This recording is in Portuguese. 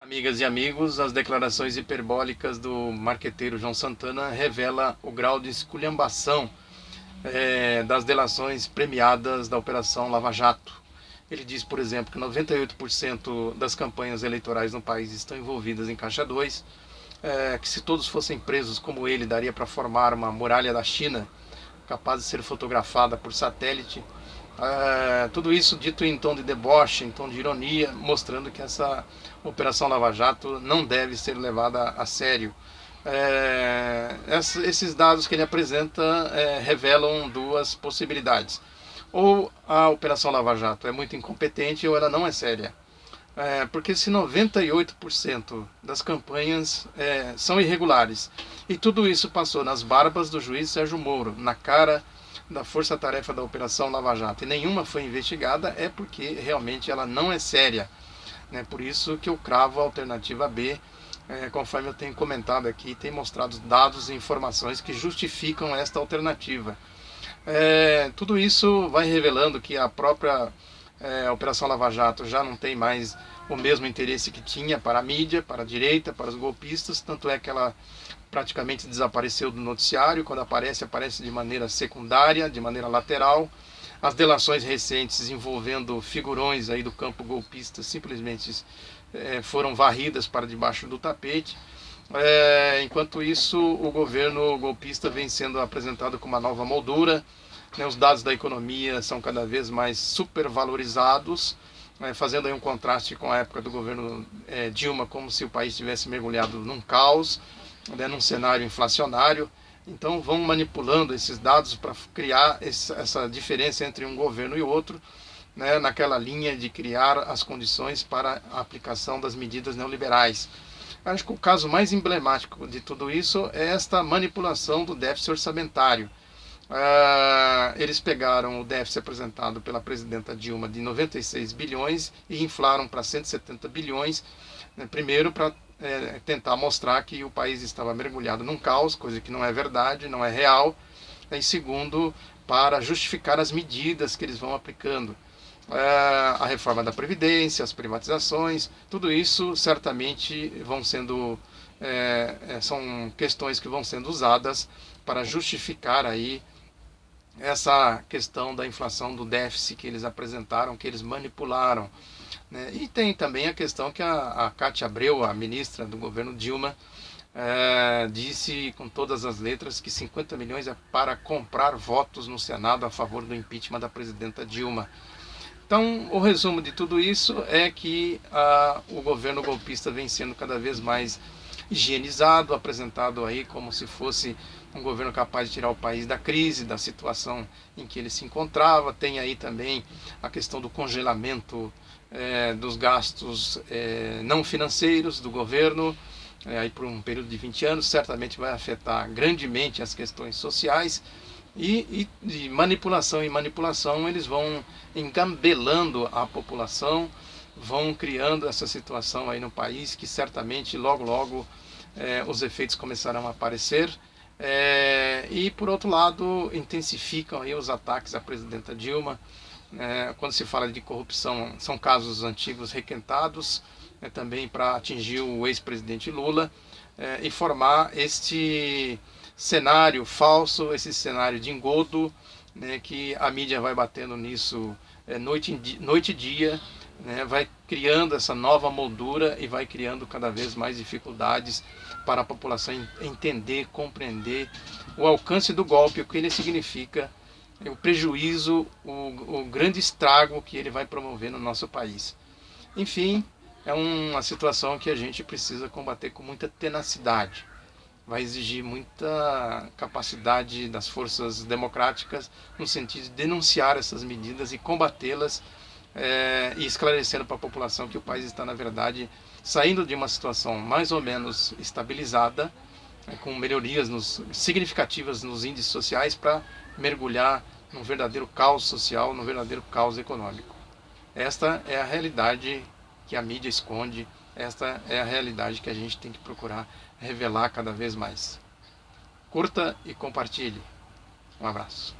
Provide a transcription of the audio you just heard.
Amigas e amigos, as declarações hiperbólicas do marqueteiro João Santana revela o grau de esculhambação das delações premiadas da Operação Lava Jato. Ele diz, por exemplo, que 98% das campanhas eleitorais no país estão envolvidas em Caixa 2, que se todos fossem presos como ele, daria para formar uma muralha da China, capaz de ser fotografada por satélite. Tudo isso dito em tom de deboche, em tom de ironia, mostrando que essa Operação Lava Jato não deve ser levada a sério. Esses dados que ele apresenta revelam duas possibilidades. Ou a Operação Lava Jato é muito incompetente ou ela não é séria. Porque se 98% das campanhas são irregulares e tudo isso passou nas barbas do juiz Sérgio Moro, na cara da força-tarefa da Operação Lava Jato, e nenhuma foi investigada, é porque realmente ela não é séria. Por isso que eu cravo a alternativa B, conforme eu tenho comentado aqui, tem mostrado dados e informações que justificam esta alternativa. Tudo isso vai revelando que a própria Operação Lava Jato já não tem mais o mesmo interesse que tinha para a mídia, para a direita, para os golpistas, tanto é que ela praticamente desapareceu do noticiário. Quando aparece, aparece de maneira secundária, de maneira lateral. As delações recentes envolvendo figurões aí do campo golpista simplesmente foram varridas para debaixo do tapete. Enquanto isso, o governo golpista vem sendo apresentado com uma nova moldura. Os dados da economia são cada vez mais supervalorizados, fazendo aí um contraste com a época do governo Dilma, como se o país tivesse mergulhado num caos, num cenário inflacionário. Então vão manipulando esses dados para criar essa diferença entre um governo e outro, naquela linha de criar as condições para a aplicação das medidas neoliberais. Acho que o caso mais emblemático de tudo isso é esta manipulação do déficit orçamentário. Eles pegaram o déficit apresentado pela presidenta Dilma de 96 bilhões e inflaram para 170 bilhões, primeiro para tentar mostrar que o país estava mergulhado num caos, coisa que não é verdade, não é real, e segundo, para justificar as medidas que eles vão aplicando. A reforma da Previdência, as privatizações, tudo isso certamente são questões que vão sendo usadas para justificar aí essa questão da inflação, do déficit que eles apresentaram, que eles manipularam. E tem também a questão que a Cátia Abreu, a ministra do governo Dilma, disse com todas as letras que 50 milhões é para comprar votos no Senado a favor do impeachment da presidenta Dilma. Então, o resumo de tudo isso é que o governo golpista vem sendo cada vez mais higienizado, apresentado aí como se fosse um governo capaz de tirar o país da crise, da situação em que ele se encontrava. Tem aí também a questão do congelamento dos gastos não financeiros do governo, aí por um período de 20 anos, certamente vai afetar grandemente as questões sociais. E de manipulação em manipulação eles vão engambelando a população, vão criando essa situação aí no país que certamente logo logo os efeitos começarão a aparecer. E por outro lado intensificam aí os ataques à presidenta Dilma. Quando se fala de corrupção, são casos antigos requentados, também para atingir o ex-presidente Lula, e formar este cenário falso, esse cenário de engodo, que a mídia vai batendo nisso noite e dia, vai criando essa nova moldura e vai criando cada vez mais dificuldades para a população entender, compreender o alcance do golpe, o que ele significa, o prejuízo, o grande estrago que ele vai promover no nosso país. Enfim, é uma situação que a gente precisa combater com muita tenacidade. Vai exigir muita capacidade das forças democráticas no sentido de denunciar essas medidas e combatê-las, e esclarecendo para a população que o país está, na verdade, saindo de uma situação mais ou menos estabilizada, com melhorias significativas nos índices sociais, para mergulhar num verdadeiro caos social, num verdadeiro caos econômico. Esta é a realidade que a mídia esconde, esta é a realidade que a gente tem que procurar revelar cada vez mais. Curta e compartilhe. Um abraço.